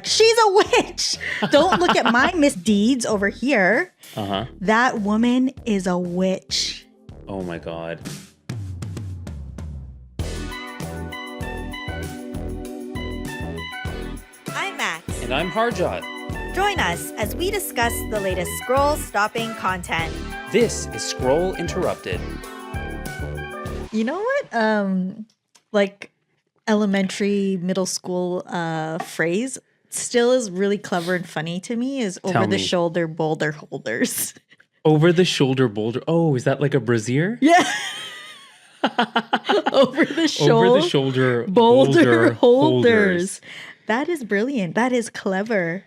she's a witch. Don't look at my misdeeds over here. That woman is a witch. Oh my God. I'm Max. And I'm Harjot. Join us as we discuss the latest scroll-stopping content. This is Scroll Interrupted. You know what? Like elementary, middle school phrase still is really clever and funny to me is over-the-shoulder boulder holders. Over-the-shoulder boulder. Oh, is that like a brassiere? Yeah. Over-the-shoulder boulder holders. That is brilliant. That is clever.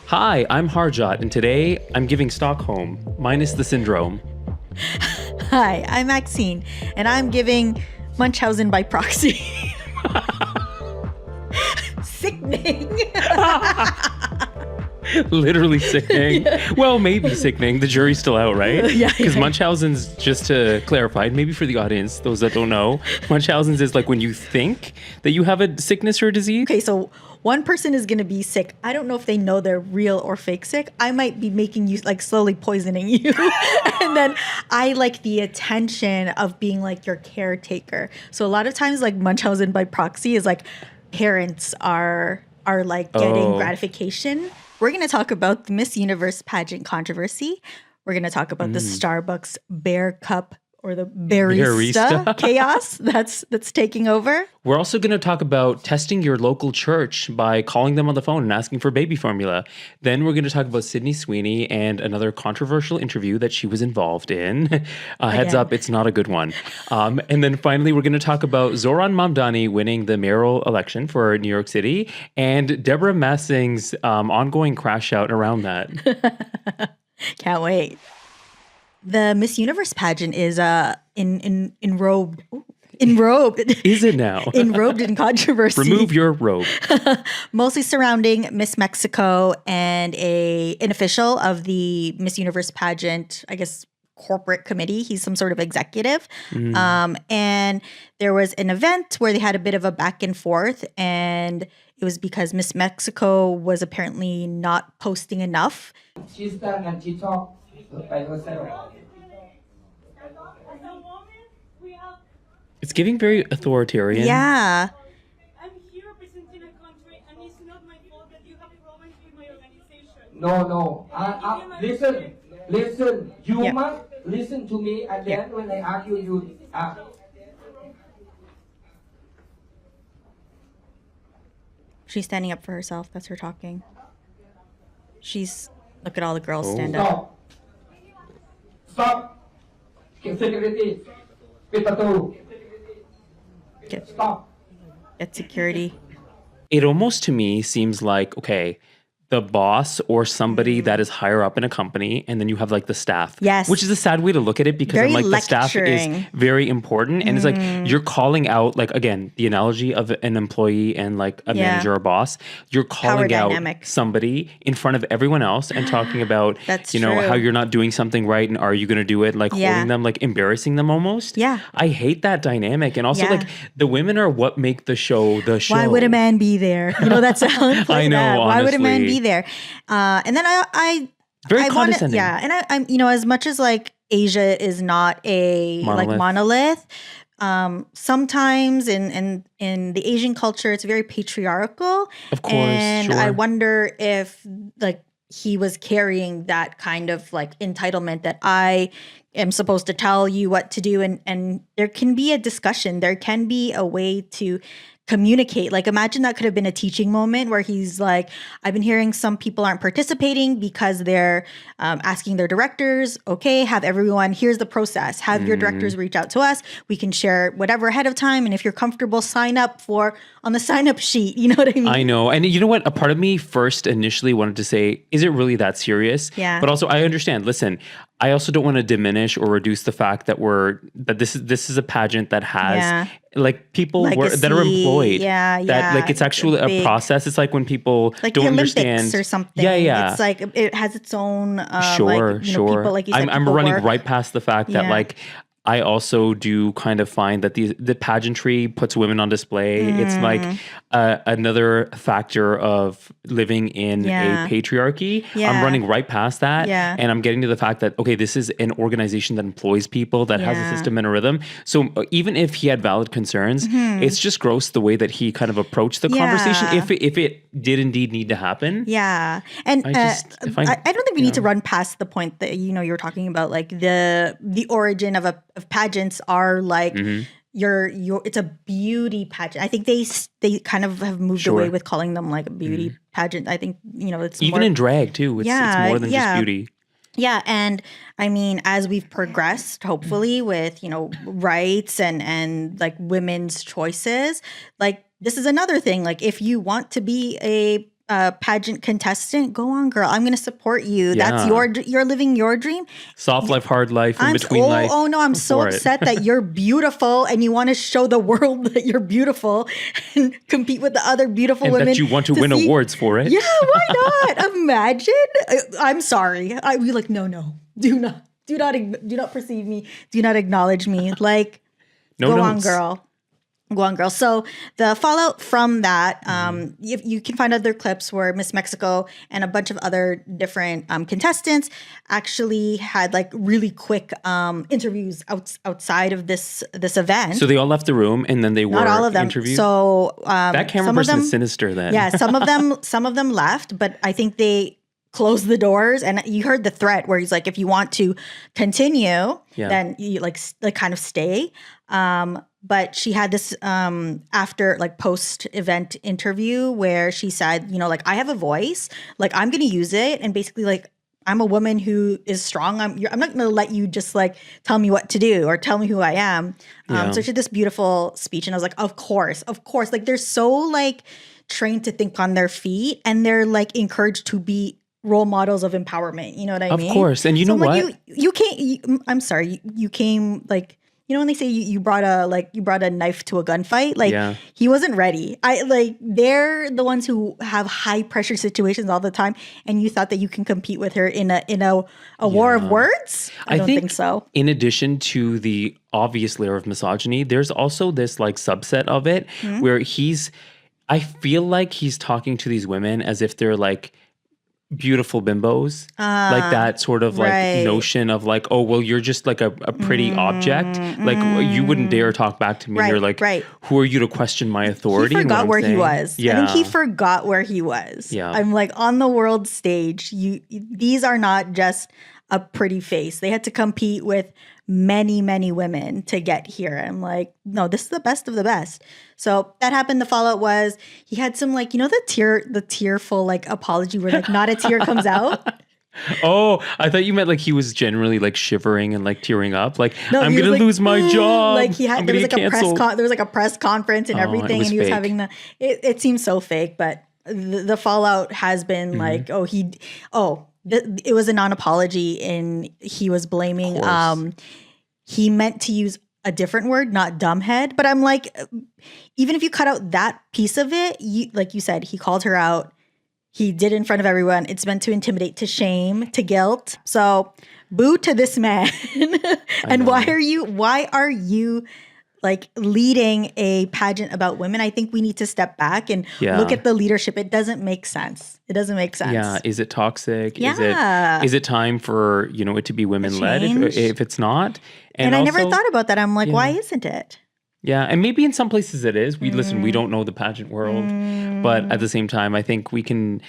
Hi, I'm Harjot, and today I'm giving Stockholm, minus the syndrome. Hi, I'm Maxine, and I'm giving Munchausen by proxy. Sickening. Literally sickening. Yeah. Well, maybe sickening. The jury's still out, right? Yeah. Because Munchausen's, just to clarify, maybe for the audience, those that don't know, Munchausen's is like when you think that you have a sickness or a disease. Okay, so one person is going to be sick. I don't know if they know they're real or fake sick. I might be making you, like, slowly poisoning you. And then I like the attention of being like your caretaker. So a lot of times, like, Munchausen by proxy is like parents are like getting gratification. We're going to talk about the Miss Universe pageant controversy. We're going to talk about the Starbucks Bear Cup or the barista chaos that's taking over. We're also going to talk about testing your local church by calling them on the phone and asking for baby formula. Then we're going to talk about Sydney Sweeney and another controversial interview that she was involved in. Heads up, it's not a good one. And then finally, we're going to talk about Zohran Mamdani winning the mayoral election for New York City and Deborah Messing's ongoing crash out around that. Can't wait. The Miss Universe pageant is enrobed. Is it now? Enrobed in controversy. Remove your robe. Mostly surrounding Miss Mexico and an official of the Miss Universe pageant, I guess, corporate committee. He's some sort of executive. And there was an event where they had a bit of a back and forth, and it was because Miss Mexico was apparently not posting enough. She's done and she talked by herself. It's giving very authoritarian. Yeah. I'm here representing a country, and it's not my fault that you have problems with my organization. No. Listen. You must listen to me, and then when I argue, you. She's standing up for herself. That's her talking. Look at all the girls stand up. Stop. Security. Stop. Get security. It almost to me seems like, okay, the boss or somebody that is higher up in a company, and then you have like the staff. Yes. Which is a sad way to look at it because Very I'm like lecturing. the staff is very important. And it's like you're calling out, like, again, the analogy of an employee and like a manager or boss. You're calling out somebody in front of everyone else and talking about, That's you know, true. how you're not doing something right and are you going to do it? Like holding them, like embarrassing them almost. Yeah. I hate that dynamic. And also like the women are what make the show the show. Why would a man be there? You know, that sounds like I know, that. Why would a man honestly. be there? And then I Very condescending. And I'm, you know, as much as like Asia is not a monolith, sometimes in the Asian culture, it's very patriarchal. Of course, and sure. I wonder if like he was carrying that kind of like entitlement that I am supposed to tell you what to do, and there can be a discussion. There can be a way to communicate. Like imagine that could have been a teaching moment where he's like, I've been hearing some people aren't participating because they're asking their directors, okay, have everyone, here's the process. Have your directors reach out to us. We can share whatever ahead of time. And if you're comfortable, sign up on the sign up sheet. You know what I mean? I know. And you know what? A part of me first initially wanted to say, is it really that serious? Yeah. But also I understand. Listen, I also don't want to diminish or reduce the fact that this is a pageant that has like people that are employed. That like it's actually a process. It's like when people like don't the Olympics understand or something. Yeah. It's like it has its own Sure. people, like you said, I'm people running work. right past the fact that like I also do kind of find that the pageantry puts women on display. It's like another factor of living in Yeah. a patriarchy. Yeah. I'm running right past that. Yeah. And I'm getting to the fact that, okay, this is an organization that employs people, that has a Yeah. system and a rhythm. So even if he had valid concerns, it's just gross the way that he kind of approached the conversation. Yeah. If it did indeed need to happen. Yeah. And I just- if I- I don't think we need to run past the point that, you were talking about, like the origin of pageants are like your it's a beauty pageant. I think they kind of have moved Sure. away with calling them like a beauty pageant. I think, it's Even more, in drag too. It's more than just beauty. yeah, and I mean, as we've progressed, hopefully, with rights and like women's choices, like this is another thing. Like, if you want to be a pageant contestant, go on, girl. I'm going to support you. That's Yeah. you're living your dream. Soft life, hard life, in between life. Oh no, I'm so for it. upset that you're beautiful and you want to show the world that you're beautiful and compete with the other beautiful And women. that you want to win see- awards for it. Yeah, why not? Imagine. I'm sorry. I'd be like, no, do not perceive me. Do not acknowledge me. Like, No go on, notes. girl. Go on, girl. So the fallout from that, you can find other clips where Miss Mexico and a bunch of other different contestants actually had like really quick interviews outside of this event. So they all left the room and then they were Not all of them. interviewed. So That camera some of person them, is sinister then. yeah, some of them left, but I think they closed the doors. And you heard the threat where he's like, if you want to continue, then you like kind of stay. But she had this after like post event interview where she said, like, I have a voice, like I'm going to use it, and basically like, I'm a woman who is strong. I'm not going to let you just like tell me what to do or tell me who I am. So she had this beautiful speech, and I was like, of course. Like, they're so like trained to think on their feet, and they're like encouraged to be role models of empowerment. You know what I mean? Of course. And you know I'm what? like, you came. I'm sorry. You came like. When they say you brought a knife to a gunfight, like he wasn't ready. They're the ones who have high pressure situations all the time, and you thought that you can compete with her in a war of words? I don't think so. In addition to the obvious layer of misogyny, there's also this like subset of it where I feel like he's talking to these women as if they're like beautiful bimbos, like that sort of like notion of like, oh well, you're just like a pretty object, like you wouldn't dare talk back to me. You're like, who are you to question my authority? He forgot where he was. Yeah. I think he forgot where he was. Yeah. I'm like, on the world stage, these are not just a pretty face. They had to compete with many, many women to get here. I'm like, no, this is the best of the best. So that happened. The fallout was he had some like, the tearful like apology where like not a tear comes out. Oh, I thought you meant like he was generally like shivering and like tearing up. Like, No, I'm he going was to like, lose my job. Like he had, I'm there was gonna like get a canceled. there was like a press conference and everything, was and he was fake. having it seems so fake, but the fallout has been like, it was a non-apology, and he was blaming, he meant to use a different word, not dumbhead. But I'm like, even if you cut out that piece of it, like you said, he called her out. He did in front of everyone. It's meant to intimidate, to shame, to guilt. So boo to this man. And why are you like leading a pageant about women? I think we need to step back and look at the leadership. It doesn't make sense. Yeah. Is it toxic? Yeah. Is it time for, it to be women led if it's not? And I never thought about that. I'm like, why isn't it? Yeah, and maybe in some places it is. We don't know the pageant world, but at the same time, I think we can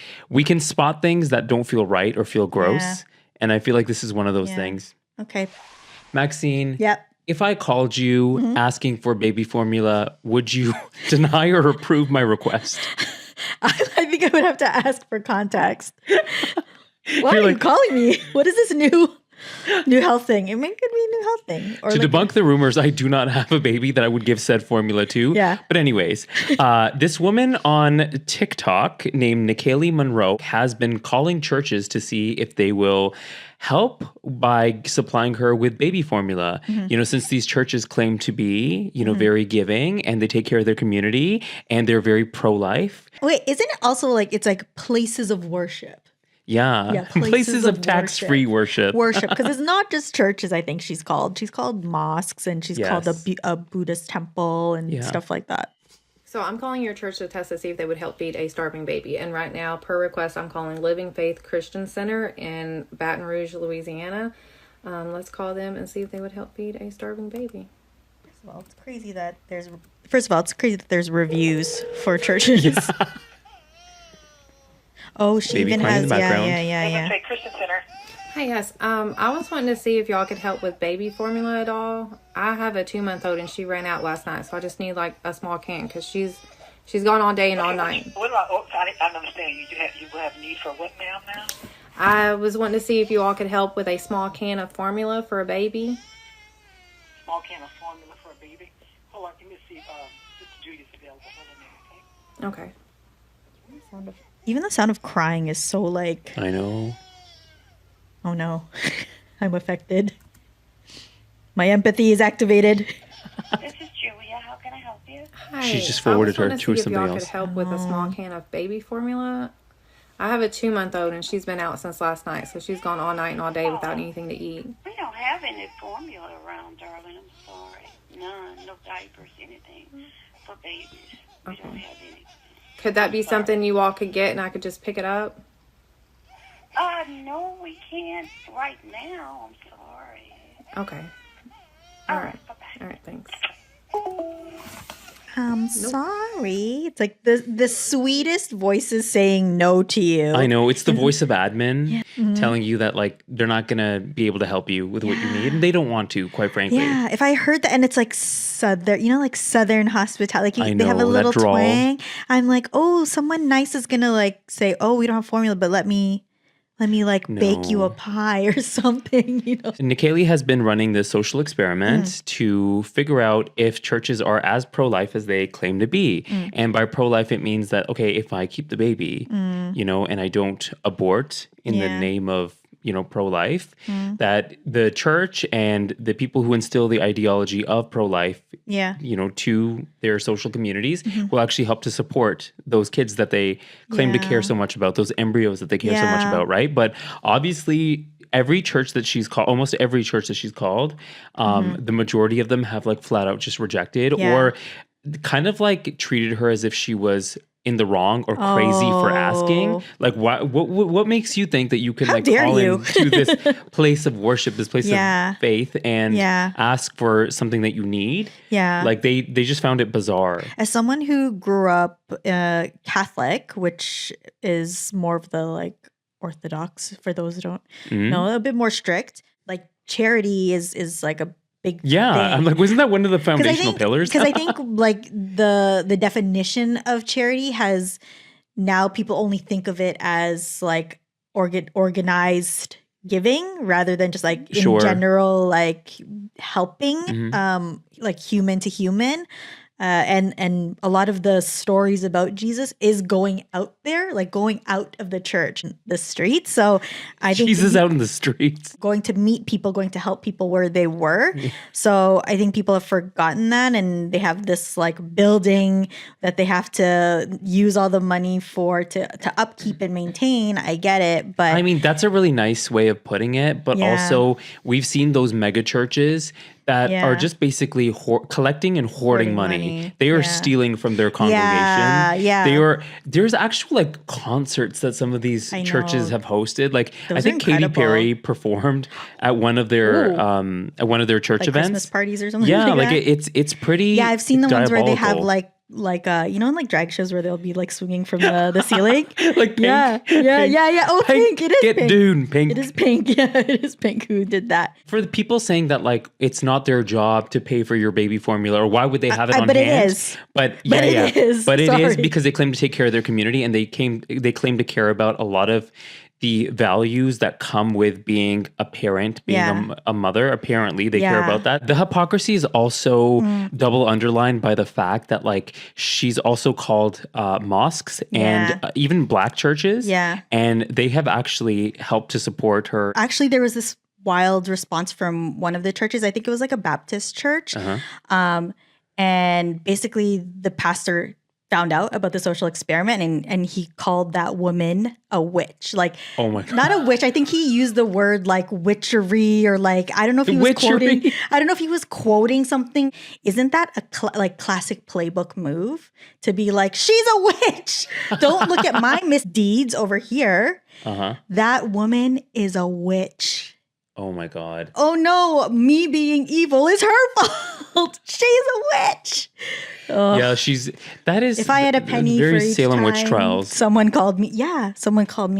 spot things that don't feel right or feel gross, and I feel like this is one of those things. Okay. Maxine. Yep. If I called you asking for baby formula, would you deny or approve my request? I think I would have to ask for context. Why are you calling me? What is this new health thing? It could be a new health thing. Or to debunk the rumors, I do not have a baby that I would give said formula to. Yeah. But anyways, this woman on TikTok named Nikaylee Monroe has been calling churches to see if they will help by supplying her with baby formula. Since these churches claim to be, very giving, and they take care of their community, and they're very pro-life. Wait, isn't it also like it's like places of worship? Yeah. Places of tax-free worship. Worship, because it's not just churches, I think she's called. She's called mosques, and she's called Yes. a Buddhist temple and Yeah. stuff like that. So I'm calling your church to test to see if they would help feed a starving baby. And right now, per request, I'm calling Living Faith Christian Center in Baton Rouge, Louisiana. Let's call them and see if they would help feed a starving baby. Well, it's crazy that there's reviews for churches. Oh, she Baby even crying in has the background. yeah. Christian Center. Hi, yes. I was wanting to see if y'all could help with baby formula at all. I have a 2-month-old and she ran out last night, so I just need like a small can because she's gone all day and all night. What about? Oh, I don't understand. You have need for what now? I was wanting to see if you all could help with a small can of formula for a baby. Small can of formula for a baby. Hold on, let me see. Sister Judy's available. Hold on a minute, okay? Okay. Even the sound of crying is so like, I know. oh no, I'm affected. My empathy is activated. This is Julia. How can I help you? Hi. She's just forwarded her I was to wanting see if somebody y'all else. could help with a small can of baby formula. I have a 2-month-old and she's been out since last night, so she's gone all night and all day without anything to eat. We don't have any formula around, darling. I'm sorry. None. No diapers, anything for babies. We don't have any. Could that be something you all could get and I could just pick it up? No, we can't right now. I'm sorry. Okay. All right. Bye-bye. All right, thanks. I'm sorry. It's like the sweetest voices saying no to you. I know. It's the voice of admin telling you that, like, they're not going to be able to help you with what you need. And they don't want to, quite frankly. Yeah, if I heard that, and it's like southern, like southern hospitality, I they have a know, that little drawl. twang. I'm like, oh, someone nice is gonna like say, oh, we don't have formula, but let me like bake you No. a pie or something, you know. Nikaylee has been running this social experiment to figure out if churches are as pro-life as they claim to be. And by pro-life, it means that, okay, if I keep the baby, you know, and I don't abort in the name of, you know, pro-life, that the church and the people who instill the ideology of pro-life, you know, to their social communities will actually help to support those kids that they claim to care so much about, those embryos that they care so much about, right? But obviously, every church that she's called, almost every church that she's called, the majority of them have like flat out just rejected or kind of like treated her as if she was in the wrong or crazy for asking. Like, what makes you think that you can like dare call you? into this place of worship, this place Yeah. of faith, and ask for something that you need? Yeah. Like they just found it bizarre. As someone who grew up Catholic, which is more of the like Orthodox, for those who don't know, a bit more strict. Like charity is like a big thing. I'm like, wasn't that one of the foundational pillars? Because I think like the definition of charity has now people only think of it as like organized giving rather than just like in general like helping like human to human. And a lot of the stories about Jesus is going out there, like going out of the church, the streets. So I think Jesus out in the streets. going to meet people, going to help people where they were. So I think people have forgotten that, and they have this like building that they have to use all the money for to upkeep and maintain. I get it, but I mean, that's a really nice way of putting it. But also, we've seen those mega churches that are just basically collecting and hoarding money. They are stealing from their congregation. There's actual like concerts that some of these churches have hosted. Like I think Katy Perry performed at one of their church like events. Christmas parties or something. Yeah, like like that. it's pretty. Yeah, I've seen the ones where they have diabolical. like you know in like drag shows where they'll be like swinging from the ceiling. Like pink. Yeah. Oh, pink. It is Get pink. Dune pink. It is pink. Yeah, it is pink. Who did that? For the people saying that like it's not their job to pay for your baby formula, or why would they have it on but hand? it is. But it is. But it is Sorry. because they claim to take care of their community, and they claim to care about a lot of the values that come with being a parent, being a mother. Apparently, they care about that. The hypocrisy is also double underlined by the fact that like she's also called mosques and even black churches. Yeah, and they have actually helped to support her. Actually, there was this wild response from one of the churches. I think it was like a Baptist church. And basically the pastor found out about the social experiment, and he called that woman a witch. Like, Oh my God. not a witch. I think he used the word like witchery, or like, I don't know if he was Witchery. quoting. I don't know if he was quoting something. Isn't that a like classic playbook move to be like, she's a witch? Don't look at my misdeeds over here. That woman is a witch. Oh my God. Oh no, me being evil is her fault. She's a witch. Ugh. Yeah, that is. If I had a penny very for each Salem time witch trials. someone called me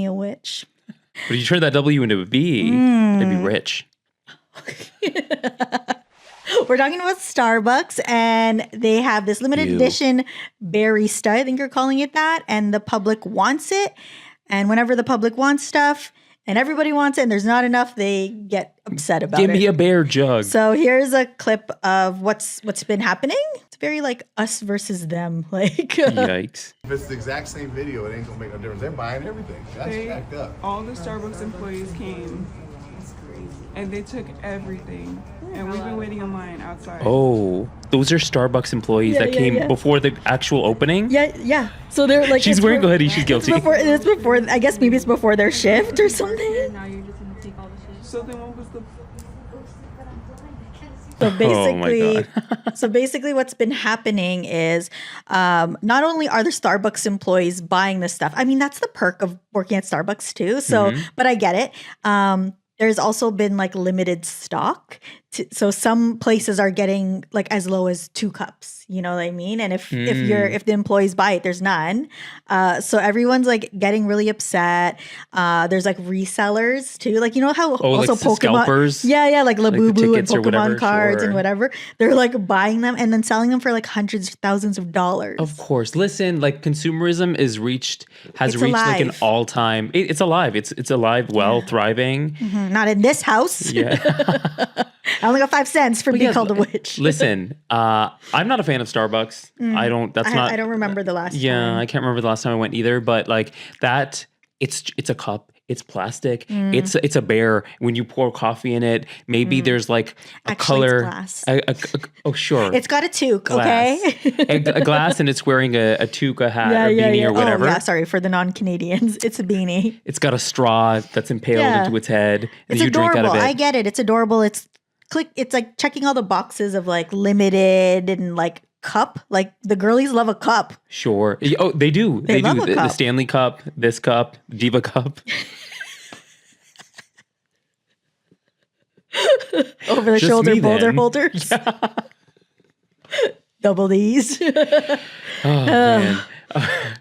a witch. But if you turn that W into a B, they'd be rich. We're talking about Starbucks, and they have this limited edition barista. I think you're calling it that, and the public wants it. And whenever the public wants stuff, and everybody wants it, and there's not enough, they get upset about Give it. me a bear jug. So here's a clip of what's been happening. It's very like us versus them. Like, Yikes. If it's the exact same video, it ain't gonna make no difference. They're buying everything. That's jacked up. All the Starbucks employees came and they took everything. And we've been waiting in line outside. Oh, those are Starbucks employees that came before the actual opening? yeah. So they're like, She's wearing a hoodie. She's guilty. It's before. I guess maybe it's before their shift or something. Now you're just gonna take all the shit. So then what was the... So basically, Oh my God. so basically, what's been happening is not only are the Starbucks employees buying this stuff. I mean, that's the perk of working at Starbucks too. So, but I get it. There's also been like limited stock. So some places are getting like as low as 2 cups. You know what I mean? And if the employees buy it, there's none. So everyone's like getting really upset. There's like resellers too. Like, you know how also like Pokemon, scalpers? yeah, like the Labubu and tickets or Pokemon whatever, cards sure. and whatever. They're like buying them and then selling them for like hundreds of thousands of dollars. Of course. Listen, like consumerism has reached like an alive. all-time. It's alive. It's alive, thriving. Not in this house. Yeah. I only got 5 cents for being yeah, called a witch. Listen, I'm not a fan of Starbucks. I don't. That's not. I don't remember the last Yeah, time. I can't remember the last time I went either. But like that, it's a cup. It's plastic. It's a bear. When you pour coffee in it, maybe there's like a Actually, color. it's glass. Oh, sure. It's got a toque, glass. okay? a glass, and it's wearing a toque, a hat, or beanie, or whatever. Oh, yeah, sorry, for the non-Canadians. It's a beanie. It's got a straw that's impaled into its head, and It's you drink adorable. out of it. I get it. It's adorable. It's like checking all the boxes of like limited and like cup. Like the girlies love a cup. Sure. Oh, they do. They love do. a The cup. Stanley Cup, this cup, Diva Cup. Over the Just shoulder me boulder then. holders. Double D's. Oh, man.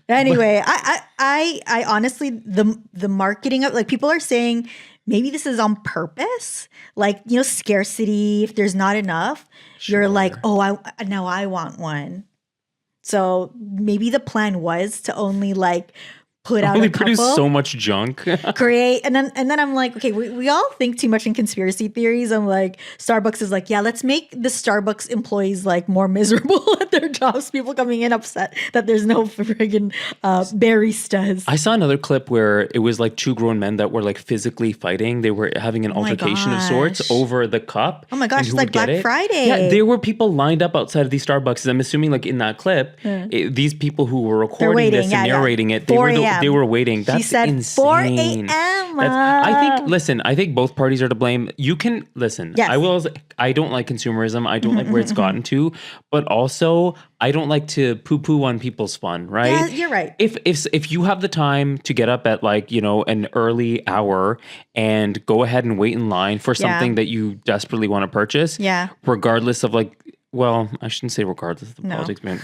Anyway, I honestly, the marketing of like people are saying maybe this is on purpose. Like, you know, scarcity. If there's not enough, you're like, oh, now I want one. So maybe the plan was to only like put out Only a couple, produce so much junk. create, and then I'm like, okay, we all think too much in conspiracy theories. I'm like, Starbucks is like, yeah, let's make the Starbucks employees like more miserable at their jobs. People coming in upset that there's no friggin' baristas. I saw another clip where it was like 2 grown men that were like physically fighting. They were having an my altercation of sorts gosh. over the cup. Oh my gosh, and it's who like would get Black it. Friday. Yeah, there were people lined up outside of these Starbucks. I'm assuming like in that clip, these people who were recording waiting, this yeah, and yeah. narrating it, 4 they a.m. were waiting. That's She said insane. 4 a.m. I think both parties are to blame. You can listen. Yes. I don't like consumerism. I don't like where it's gotten to, but also I don't like to poo-poo on people's fun, right? Yeah, you're right. If you have the time to get up at like, you know, an early hour and go ahead and wait in line for something that you desperately want to purchase, Yeah. regardless of like, well, I shouldn't say regardless of the politics, man.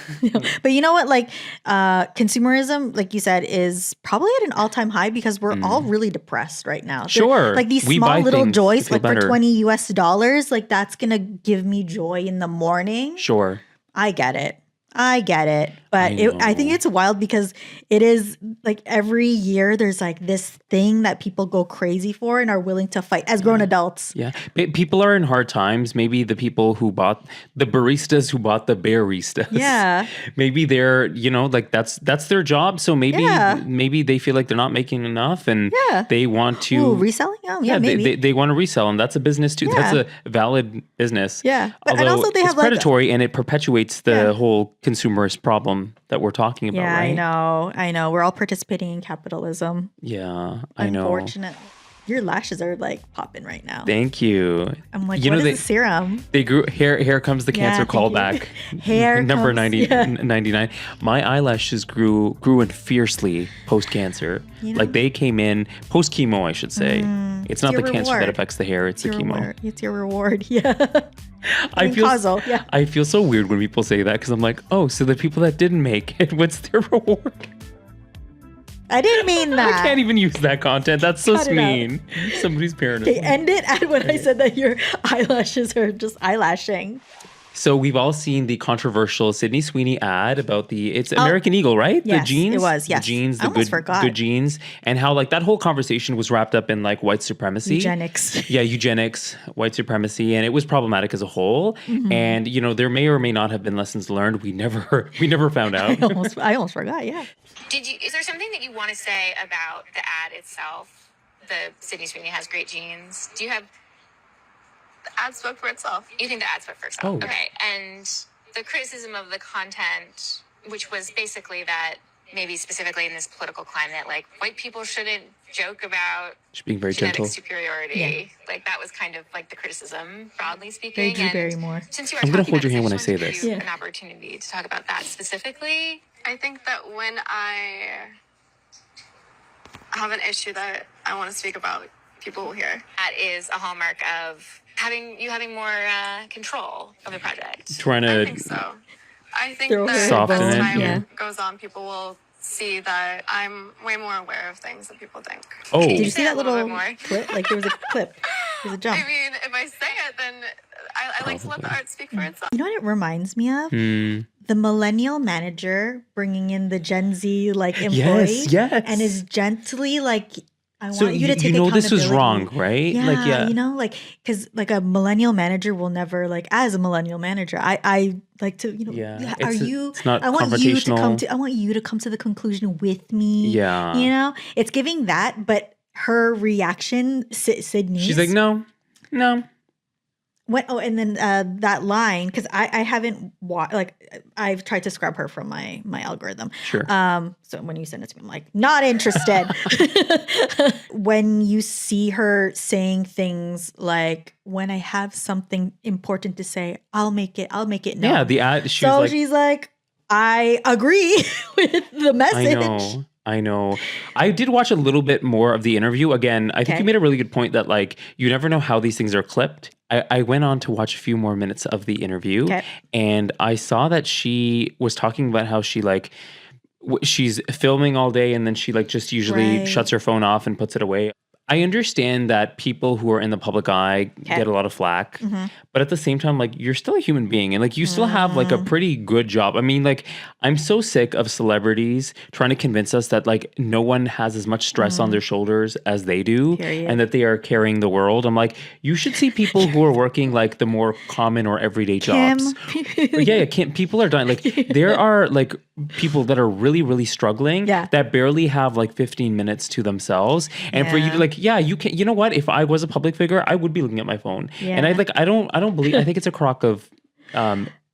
But you know what? Like, consumerism, like you said, is probably at an all-time high because we're all really depressed right now. Sure. Like these We small buy little things joys, to feel like for better. $20 US, like that's gonna give me joy in the morning. Sure. I get it. But I think know. it's wild because it is like every year there's like this thing that people go crazy for and are willing to fight as grown adults. Yeah. People are in hard times. Maybe the people who bought the baristas who bought the baristas. Yeah. Maybe they're, you know, like that's their job. So maybe Yeah. maybe they feel like they're not making enough and Yeah. they want to Ooh, reselling? Oh, yeah, maybe. they want to resell, and that's a business too. Yeah. That's a valid business. Yeah. But- and Although also they it's have, like, predatory and it perpetuates the Yeah. whole consumerist problem that we're talking about, Yeah, right? I know. We're all participating in capitalism. Yeah, I know. Unfortunately. Your lashes are like popping right now. Thank you. I'm like, what is the serum? They grew. Here comes the cancer thank you. callback. Hair number comes- 99. My eyelashes grew in fiercely post cancer. You know? Like they came in post chemo, I should say. It's not your the cancer that reward. affects the hair; it's the chemo. It's your reward. Yeah. I feel causal, yeah. I feel so weird when people say that because I'm like, oh, so the people that didn't make it, what's their reward? I didn't mean that. I can't even use that content. That's so Cut it out. mean. Somebody's parent. Okay, end it at when I said that your eyelashes are just eyelashing. So we've all seen the controversial Sydney Sweeney ad about it's American Eagle, right? Yes, the jeans. it was, yes. The jeans, I the almost forgot. good jeans. And how like that whole conversation was wrapped up in like white supremacy. Eugenics. Yeah, eugenics, white supremacy. And it was problematic as a whole. Mm-hmm. And, there may or may not have been lessons learned. We never found out. I almost forgot, yeah. Is there something that you want to say about the ad itself? The Sydney Sweeney has great jeans. Do you have... The ad spoke for itself. You think the ad spoke for itself? Oh. Okay. And the criticism of the content, which was basically that maybe specifically in this political climate, like white people shouldn't joke about She's being very genetic gentle. superiority. Yeah. Like that was kind of like the criticism, broadly Very speaking. Drew And Barrymore. since you are I'm gonna talking hold your about hand this, when I I say just wanted to this. give you Yeah. an opportunity to talk about that specifically. I think that when I have an issue that I want to speak about, people will hear. That is a hallmark of having more control of the project. Trying I to think so. I think Throw that her as Soften it, time yeah. goes on, people will see that I'm way more aware of things than people think. Oh. Did you Say see that a little little bit more. clip? Like there was a clip. There was a jump. I mean, if I say it, then I like to let the art speak for itself. You know what it reminds me of? Hmm. The millennial manager bringing in the Gen Z like employee. Yes. And is gently like, I want So you to take this was accountability. wrong, right? Yeah, Like, yeah. because like a millennial manager will never like as a millennial manager. I like to Yeah, Are it's you? it's not I want you to come confrontational. to. I want you to come to the conclusion with me. Yeah. It's giving that, but her reaction, Sydney. She's like, no. And then that line, because I haven't watched, like I've tried to scrub her from my algorithm. Sure. So when you send it to me, I'm like, not interested. When you see her saying things like, when I have something important to say, I'll make it known. Yeah, the ad. She's like, I agree with the message. I know. I did watch a little bit more of the interview. Again, I think Okay. you made a really good point that like you never know how these things are clipped. I went on to watch a few more minutes of the interview, Okay. and I saw that she was talking about how she like she's filming all day, and then she like just usually Right. shuts her phone off and puts it away. I understand that people who are in the public eye get a lot of flack, but at the same time, like you're still a human being and like you still have like a pretty good job. I mean, like I'm so sick of celebrities trying to convince us that like no one has as much stress on their shoulders as they do Period. and that they are carrying the world. I'm like, you should see people who are working like the more common or everyday jobs. People are dying. Like there are like people that are really, really struggling that barely have like 15 minutes to themselves. And for you to like, you can, you know what? If I was a public figure, I would be looking at my phone. And I don't believe, I think it's a crock of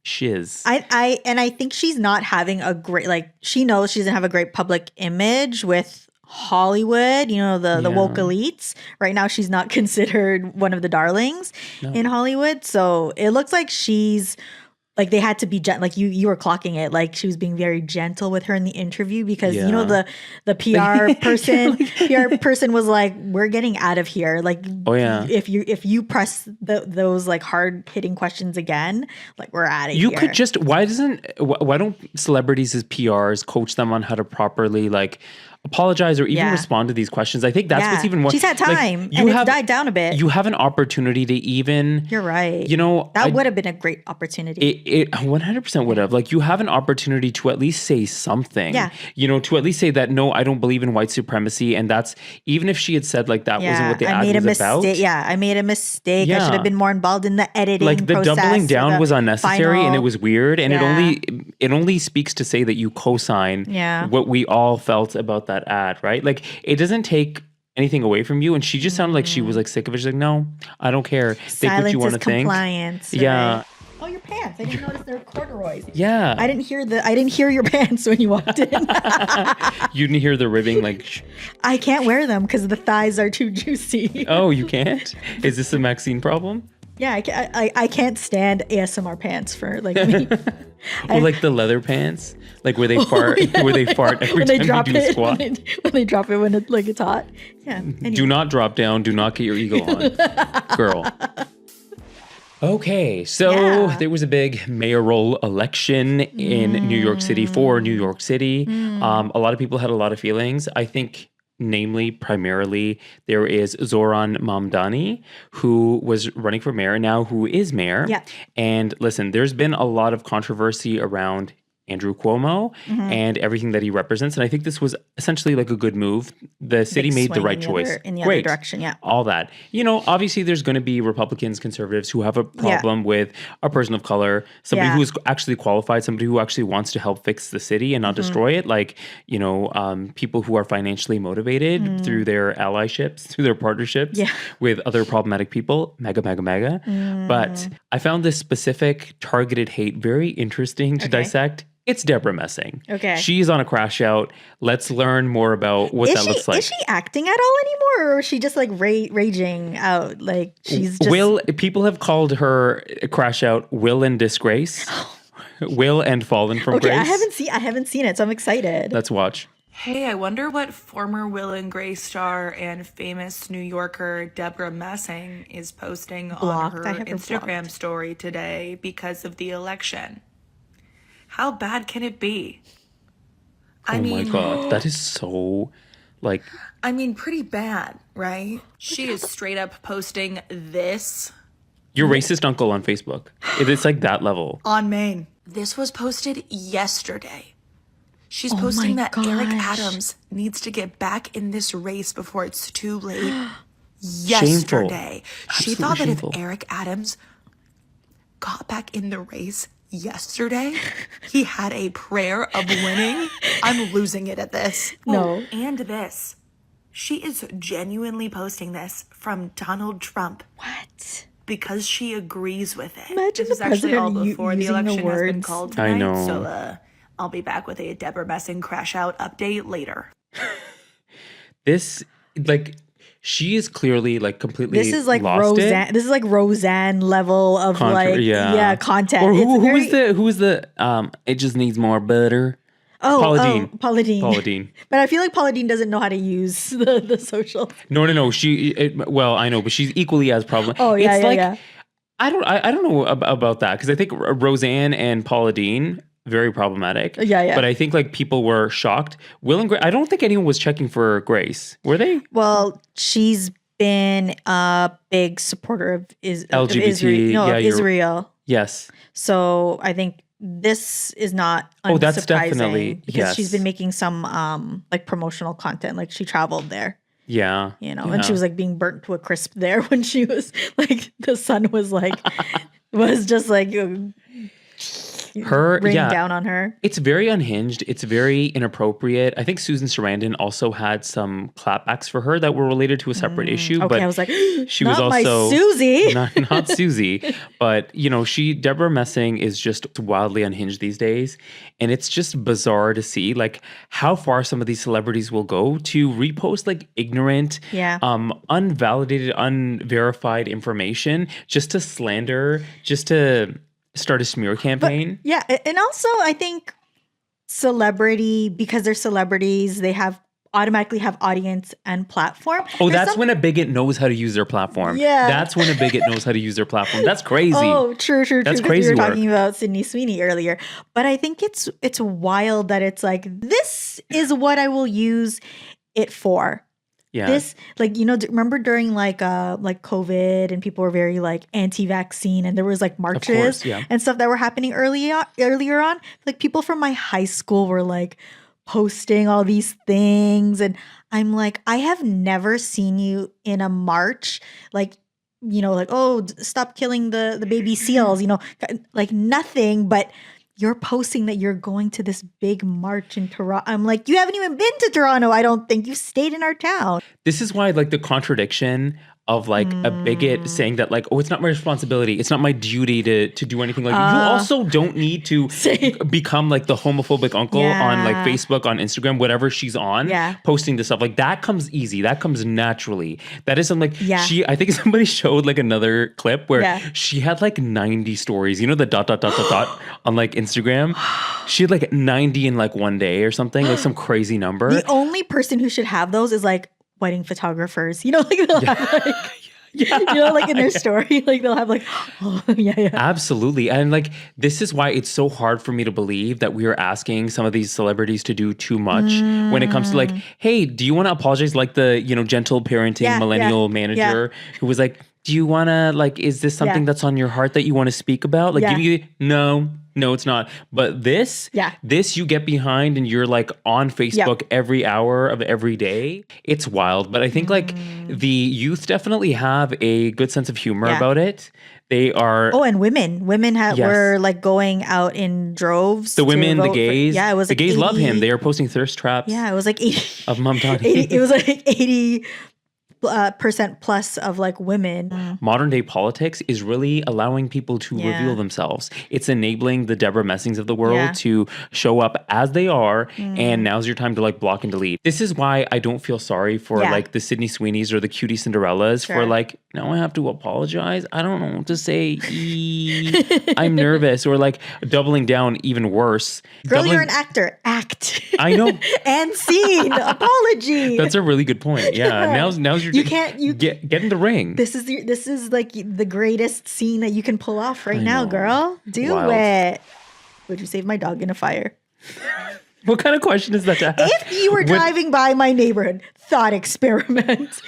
shiz. I think she's not having a great, like she knows she doesn't have a great public image with Hollywood, the woke elites. Right now she's not considered one of the darlings in Hollywood. So it looks like she's like they had to be like you were clocking it, like she was being very gentle with her in the interview because the PR person was like, we're getting out of here, like if you press those like hard hitting questions again, like we're out of here. You could just why don't celebrities as PRs coach them on how to properly like apologize or even respond to these questions? I think that's what's even more. She's had time, like, and it's died down a bit. You have an opportunity to even. You're right. That would have been a great opportunity. It 100% would have. Like you have an opportunity to at least say something. Yeah. To at least say that no, I don't believe in white supremacy, and that's even if she had said like that wasn't what the ad was about. Yeah, I made a mistake. I should have been more involved in the editing. Like the process doubling down was unnecessary and it was weird, and it only speaks to say that you co-sign what we all felt about that ad, right? Like it doesn't take anything away from you, and she just sounded like she was like sick of it. She's like, no, I don't care. Think what you want to think. Compliance. Yeah. Right? Oh, you're pants. I didn't notice they're corduroys. Yeah. I didn't hear your pants when you walked in. You didn't hear the ribbing like I can't wear them because the thighs are too juicy. Oh, you can't? Is this a Maxine problem? Yeah, I can't stand ASMR pants for like me. Or like the leather pants, like where they fart, where they fart every time you do a squat. When they drop it when it's hot. Yeah. Anyway. Do not drop down. Do not get your ego on, girl. Okay, so there was a big mayoral election in New York City for New York City. A lot of people had a lot of feelings. I think, namely, primarily, there is Zoran Mamdani, who was running for mayor now, who is mayor. Yeah. And listen, there's been a lot of controversy around Andrew Cuomo and everything that he represents. And I think this was essentially like a good move. The city made the right choice. In the other direction, yeah. All that. You know, obviously there's going to be Republicans, conservatives who have a problem with a person of color, somebody who's actually qualified, somebody who actually wants to help fix the city and not destroy it. Like, you know, people who are financially motivated through their allyships, through their partnerships with other problematic people. Mega. But I found this specific targeted hate very interesting to dissect. It's Deborah Messing. Okay. She's on a crash out. Let's learn more about what that looks like. Is she acting at all anymore, or is she just like raging out? Like she's just... People have called her crash out Will and Disgrace. Will and Fallen from Grace. I haven't seen it, so I'm excited. Let's watch. Hey, I wonder what former Will and Grace star and famous New Yorker Deborah Messing is posting on her Instagram story today because of the election. How bad can it be? Oh my God. That is so, like... I mean, pretty bad, right? She is straight up posting this. Your racist uncle on Facebook. It's like that level. On Maine. This was posted yesterday. She's posting that Eric Adams needs to get back in this race before it's too late. Yesterday. She thought that if Eric Adams got back in the race yesterday, he had a prayer of winning. I'm losing it at this. No. And this. She is genuinely posting this from Donald Trump. What? Because she agrees with it. Imagine this is actually all before the election has been words. called tonight. I know. So I'll be back with a Deborah Messing crash out update later. This, like... She is clearly like completely This is like lost Roseanne. it. This is like Roseanne level of content. Or who was the it just needs more butter. Paula Deen. But I feel like Paula Deen doesn't know how to use the social. No. Well, I know, but she's equally as problem. Oh yeah, I don't know about that because I think Roseanne and Paula Deen, very problematic. Yeah. But I think like people were shocked. Will and Grace, I don't think anyone was checking for Grace. Were they? Well, she's been a big supporter of LGBT. Israel. Yes. So I think this is not unsurprising that's definitely because she's been making some like promotional content. Like she traveled there. Yeah. You know, and she was like being burnt to a crisp there when she was like the sun was like was just like raining down on her. It's very unhinged. It's very inappropriate. I think Susan Sarandon also had some clapbacks for her that were related to a separate issue. Okay, but I was like, she not was also my Susie. not Susie. But you know, Deborah Messing is just wildly unhinged these days, and it's just bizarre to see like how far some of these celebrities will go to repost like ignorant, unvalidated, unverified information just to slander, just to start a smear campaign. But, and also I think because they're celebrities, they automatically have audience and platform. That's when a bigot knows how to use their platform. Yeah. That's when a bigot knows how to use their platform. That's crazy. Oh, true. That's crazy. We were talking about Sydney Sweeney earlier. But I think it's wild that it's like, this is what I will use it for. Yeah. This, like, you know, remember during like COVID and people were very like anti-vaccine and there was like marches and stuff that were happening earlier on. Like people from my high school were like posting all these things. And I'm like, I have never seen you in a march, like, you know, like, oh, stop killing the baby seals, you know, like nothing, but you're posting that you're going to this big march in Toronto. I'm like, you haven't even been to Toronto. I don't think you've stayed in our town. This is why like the contradiction of like a bigot saying that like, oh, it's not my responsibility. It's not my duty to do anything. Like you also don't need to become like the homophobic uncle on like Facebook, on Instagram, whatever she's on, posting this stuff. Like that comes easy. That comes naturally. That isn't like I think somebody showed like another clip where she had like 90 stories. You know, the ... on like Instagram. She had like 90 in like one day or something, like some crazy number. The only person who should have those is like wedding photographers. You know, like they'll have like, you know, like in their story, like they'll have like, Absolutely. And like, this is why it's so hard for me to believe that we are asking some of these celebrities to do too much when it comes to like, hey, do you want to apologize? Like the, you know, gentle parenting millennial manager who was like, do you want to like, is this something that's on your heart that you want to speak about? Like, no, it's not. But this you get behind and you're like on Facebook every hour of every day. It's wild. But I think like the youth definitely have a good sense of humor about it. They are. Oh, and women were like going out in droves. The women, the gays. It was the like gays 80, love him. They are posting thirst traps. Yeah, it was like 80 of mom daddy. It was like 80% plus of like women. Modern day politics is really allowing people to reveal themselves. It's enabling the Deborah Messings of the world to show up as they are. And now's your time to like block and delete. This is why I don't feel sorry for like the Sydney Sweeneys or the Cutie Cinderellas for like, now I have to apologize. I don't know what to say. I'm nervous. Or like doubling down even worse. Girl, you're an actor. Act. I know. And scene. Apology. That's a really good point. Yeah. Now's your get in the ring. This is like the greatest scene that you can pull off right now, girl. Do Wild. It. Would you save my dog in a fire? What kind of question is that to ask? If you were driving by my neighborhood, thought experiment.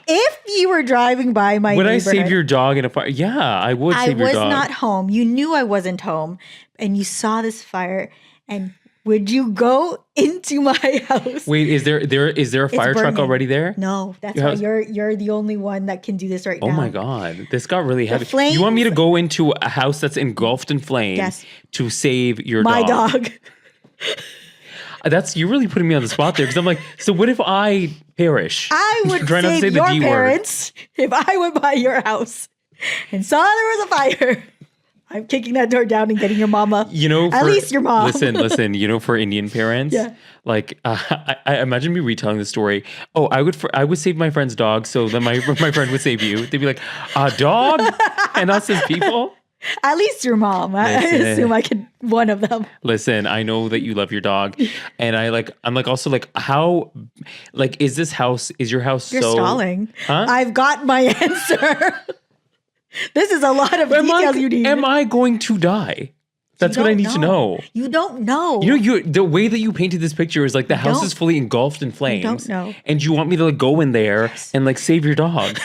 If you were driving by my neighborhood. Would I save your dog in a fire? Yeah, I would save your dog. I was not home. You knew I wasn't home. And you saw this fire. And would you go into my house? Wait, is there a fire truck already there? No, that's why you're the only one that can do this right now. Oh my God, this got really heavy. You want me to go into a house that's engulfed in flames to save your my dog? You're really putting me on the spot there because I'm like, so what if I perish? I would save your parents if I went by your house and saw there was a fire. I'm kicking that door down and getting your mama. You know, at least your mom. Listen. You know, for Indian parents, like I imagine me retelling the story. Oh, I would save my friend's dog, so then my friend would save you. They'd be like, a dog, and us as people. At least your mom. I assume I could one of them. Listen, I know that you love your dog, and I'm also like, how, like, is your house? You're so stalling. Huh? I've got my answer. This is a lot of details you need. Am I going to die? That's what I need to know. You don't know. You know, the way that you painted this picture is like the house is fully engulfed in flames. You don't know. And you want me to like go in there and like save your dog.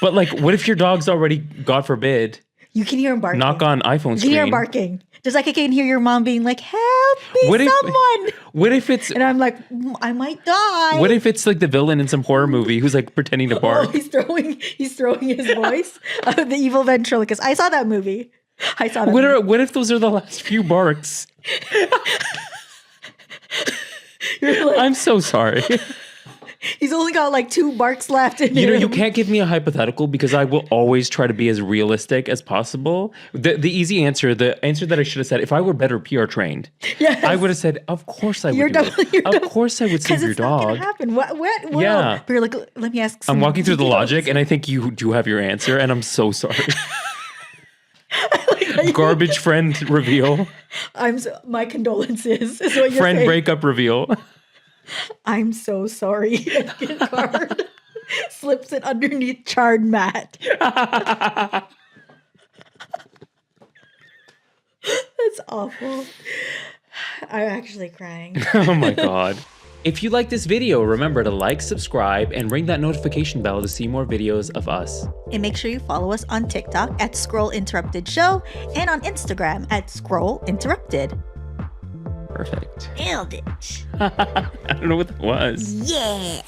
But like, what if your dog's already, God forbid, you can hear him barking. Knock on iPhone screen. You can hear him barking. Just like I can hear your mom being like, help me, someone. What if it's... And I'm like, I might die. What if it's like the villain in some horror movie who's like pretending to bark? Oh, he's throwing his voice. The evil ventriloquist. I saw that movie. What if those are the last few barks? Like, I'm so sorry. He's only got like 2 barks left in You know, you can't give me a hypothetical because I will always try to be as realistic as possible. The easy answer, the answer that I should have said, if I were better PR trained, I would have said, of course I would Of course I would save your dog. Because it's not going to happen. What? Yeah. But you're like, let me ask some I'm walking through the details. logic and I think you do have your answer and I'm so sorry. Garbage friend reveal. My condolences is what you're friend saying. breakup reveal. I'm so sorry. Card slips it underneath charred mat. That's awful. I'm actually crying. Oh my God. If you like this video, remember to like, subscribe, and ring that notification bell to see more videos of us. And make sure you follow us on TikTok at Scroll Interrupted Show and on Instagram at Scroll Interrupted. Perfect. Nailed it. I don't know what that was. Yeah.